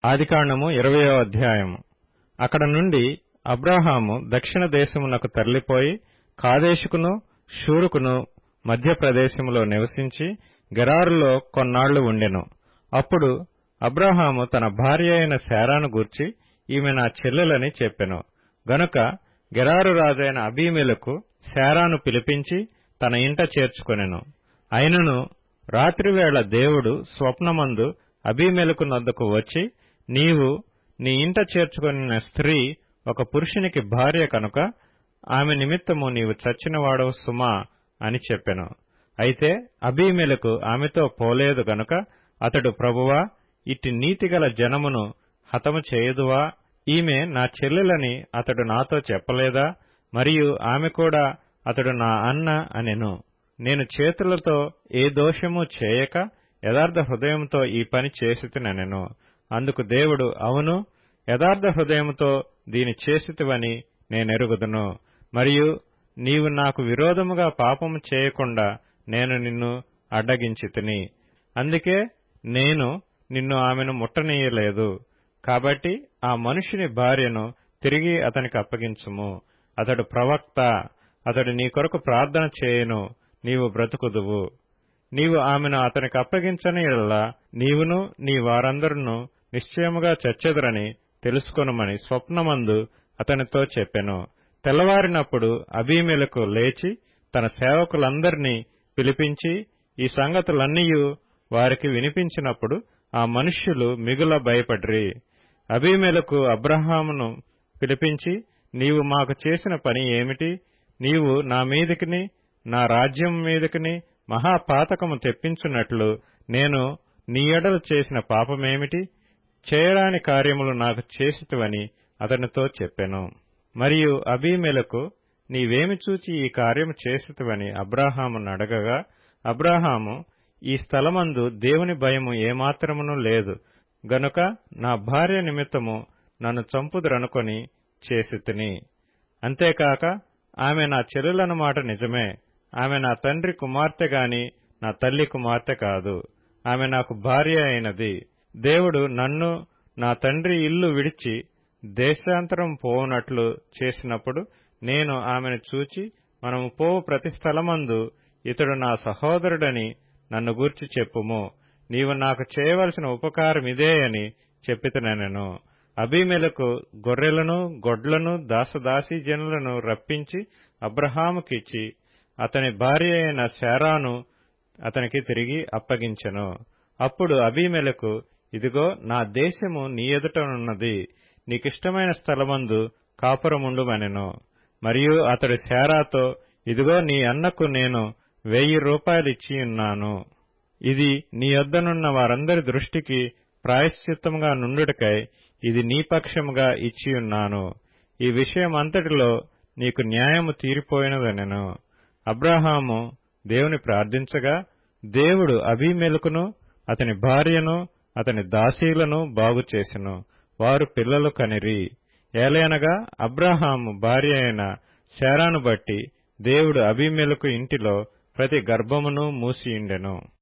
ఆదికాండము 20వ అధ్యాయము. అక్కడ నుండి అబ్రాహాము దక్షిణ దేశమునకు తరలిపోయి కాదేషుకును షూరుకును మధ్య ప్రదేశములో నివసించి గెరారులో కొన్నాళ్లు ఉండెను. అప్పుడు అబ్రాహాము తన భార్య అయిన శారాను గూర్చి ఈమె నా చెల్లెలని చెప్పెను. గనుక గెరారు రాజైన అబీమెలెకు శారాను పిలిపించి తన ఇంట చేర్చుకొనెను. అయినను రాత్రివేళ దేవుడు స్వప్నమందు అబీమెలెకు నొద్దకు వచ్చి, నీవు నీ ఇంట చేర్చుకొనిన స్త్రీ ఒక పురుషునికి భార్య కనుక ఆమె నిమిత్తము నీవు చచ్చినవాడవు సుమా అని చెప్పెను. అయితే అబీమెలెకు ఆమెతో పోలేదు గనుక అతడు, ప్రభువా, ఇట్టి నీతిగల జనమును హతము చేయుదువా? ఈమె నా చెల్లెలని అతడు నాతో చెప్పలేదా? మరియు ఆమె కూడా అతడు నా అన్న అనెను. నేను చేతులతో ఏ దోషము చేయక యథార్థ హృదయంతో ఈ పని చేసితినెను. అందుకు దేవుడు, అవును, యథార్థ హృదయముతో దీని చేసితివని నేనెరుగుదును. మరియు నీవు నాకు విరోధముగా పాపము చేయకుండా నేను నిన్ను అడ్డగించితిని. అందుకే నేను నిన్ను ఆమెను ముట్టనీయలేదు. కాబట్టి ఆ మనుషుని భార్యను తిరిగి అతనికి అప్పగించుము. అతడు ప్రవక్త, అతడు నీ కొరకు ప్రార్థన చేయును, నీవు బ్రతుకుదువు. నీవు ఆమెను అతనికి అప్పగించని యెడల నీవును నీ వారందరును నిశ్చయముగా చచ్చెదరని తెలుసుకొనుమని స్వప్నమందు అతనితో చెప్పెను. తెల్లవారినప్పుడు అబీమెలెకు లేచి తన సేవకులందరినీ పిలిపించి ఈ సంగతులన్నీయు వారికి వినిపించినప్పుడు ఆ మనుష్యులు మిగుల భయపడిరి. అబీమెలెకు అబ్రాహామును పిలిపించి, నీవు మాకు చేసిన పని ఏమిటి? నీవు నా మీదికిని నా రాజ్యం మీదికిని మహాపాతకము తెప్పించున్నట్లు నేను నీ ఎడల చేసిన పాపమేమిటి? చేయరాని కార్యములు నాకు చేసితివని అతనితో చెప్పెను. మరియు అబీమెలెకు, నీవేమి చూచి ఈ కార్యము చేసితివని అబ్రాహామును అడగగా, అబ్రాహాము, ఈ స్థలమందు దేవుని భయము ఏమాత్రమును లేదు గనుక నా భార్య నిమిత్తము నన్ను చంపుదురనుకొని చేసితిని. అంతేకాక ఆమె నా చెల్లెలన్న మాట నిజమే. ఆమె నా తండ్రి కుమార్తె గాని నా తల్లి కుమార్తె కాదు. ఆమె నాకు భార్య అయినది. దేవుడు నన్ను నా తండ్రి ఇల్లు విడిచి దేశాంతరం పోవునట్లు చేసినప్పుడు నేను ఆమెను చూచి, మనము పోవు ప్రతి స్థలమందు ఇతడు నా సహోదరుడని నన్ను గూర్చి చెప్పుము. నీవు నాకు చేయవలసిన ఉపకారమిదే అని చెప్పితినెను. అబీమెలెకు గొర్రెలను గొడ్లను దాసదాసీజనులను రప్పించి అబ్రాహాముకిచ్చి అతని భార్య అయిన శారాను అతనికి తిరిగి అప్పగించెను. అప్పుడు అబీమెలెకు, ఇదిగో నా దేశము నీ ఎదుటనున్నది, నీకిష్టమైన స్థలమందు కాపురముండుమనెను. మరియు అతడు శారాతో, ఇదిగో నీ అన్నకు నేను 1000 రూపాయలిచ్చియున్నాను. ఇది నీ యొద్దనున్న వారందరి దృష్టికి ప్రాయశ్చిత్తముగా నుండుటకై ఇది నీ పక్షముగా ఇచ్చియున్నాను. ఈ విషయమంతటిలో నీకు న్యాయము తీరిపోయినదనెను. అబ్రాహాము దేవుని ప్రార్థించగా దేవుడు అబీమెలెకును అతని భార్యను అతని దాసీలను బాగుచేసెను. వారు పిల్లలు కనిరి. ఏలయనగా అబ్రాహాము భార్య అయిన శారాను బట్టి దేవుడు అబీమెలెకు ఇంటిలో ప్రతి గర్భమును మూసియుండెను.